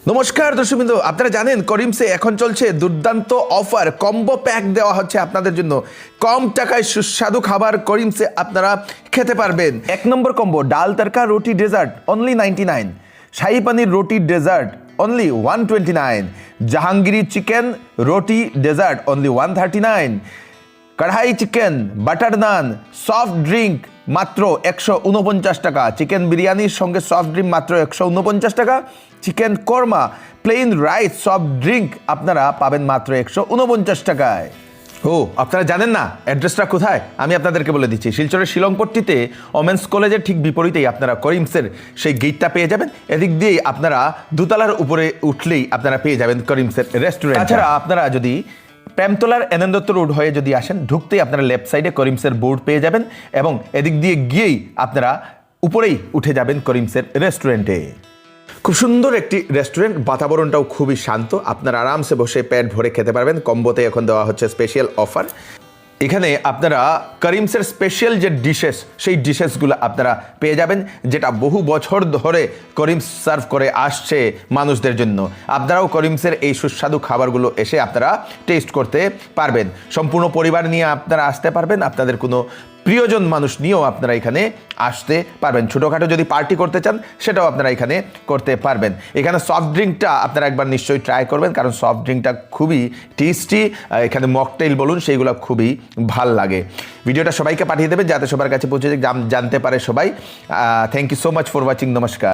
নমস্কার দর্শকবৃন্দ, আপনারা জানেন করিমসে এখন চলছে দুর্দান্ত অফার, কম্বো প্যাক দেওয়া হচ্ছে আপনাদের জন্য। কম টাকায় সুস্বাদু খাবার করিমসে আপনারা খেতে পারবেন। 1 নম্বর কম্বো, ডাল তড়কা রুটি ডেজার্ট অনলি 99, শাহী পনির রুটি ডেজার্ট অনলি 129, জাহাঙ্গীরি চিকেন রুটি ডেজার্ট অনলি 139, কড়াই চিকেন বাটার নান সফট ড্রিঙ্ক মাত্র 149 টাকা, চিকেন বিরিয়ানির সঙ্গে সফট ড্রিঙ্ক মাত্র 149 টাকা, chicken korma plain rice soft drink আপনারা পাবেন মাত্র 149 টাকায়। ও আপনারা জানেন না অ্যাড্রেসটা কোথায়? আমি আপনাদেরকে বলে দিচ্ছি। শিলচরের শিলংপট্টিতে ওমেন্স কলেজের ঠিক বিপরীতেই আপনারা করিমসের সেই গেটটা পেয়ে যাবেন। এদিক দিয়েই আপনারা দুতলার উপরে উঠলেই আপনারা পেয়ে যাবেন করিমসের রেস্টুরেন্ট। তাছাড়া আপনারা যদি প্রেমতলার এনন্দত্ত রোড হয়ে যদি আসেন, ঢুকতেই আপনারা লেফট সাইডে করিমসের বোর্ড পেয়ে যাবেন এবং এদিক দিয়ে গিয়েই আপনারা উপরেই উঠে যাবেন করিমসের রেস্টুরেন্টে। খুব সুন্দর একটি রেস্টুরেন্ট, বাতাবরণটাও খুবই শান্ত, আপনারা আরামসে বসে পেট ভরে খেতে পারবেন। কম্বোতে এখন দেওয়া হচ্ছে স্পেশাল অফার। এখানে আপনারা করিমসের স্পেশাল যে ডিশেস, সেই ডিশেসগুলো আপনারা পেয়ে যাবেন, যেটা বহু বছর ধরে করিমস সার্ভ করে আসছে মানুষদের জন্য। আপনারাও করিমসের এই সুস্বাদু খাবারগুলো এসে আপনারা টেস্ট করতে পারবেন। সম্পূর্ণ পরিবার নিয়ে আপনারা আসতে পারবেন, আপনাদের কোনো প্রিয়জন মানুষ নিয়েও আপনারা এখানে আসতে পারবেন। ছোটোখাটো যদি পার্টি করতে চান সেটাও আপনারা এখানে করতে পারবেন। এখানে সফট ড্রিঙ্কটা আপনারা একবার নিশ্চয়ই ট্রাই করবেন, কারণ সফট ড্রিঙ্কটা খুবই টেস্টি। এখানে মকটেল বলুন, সেইগুলো খুবই ভাল লাগে। ভিডিওটা সবাইকে পাঠিয়ে দেবেন যাতে সবার কাছে পৌঁছে জানতে পারে সবাই। Thank you so much for watching. নমস্কার।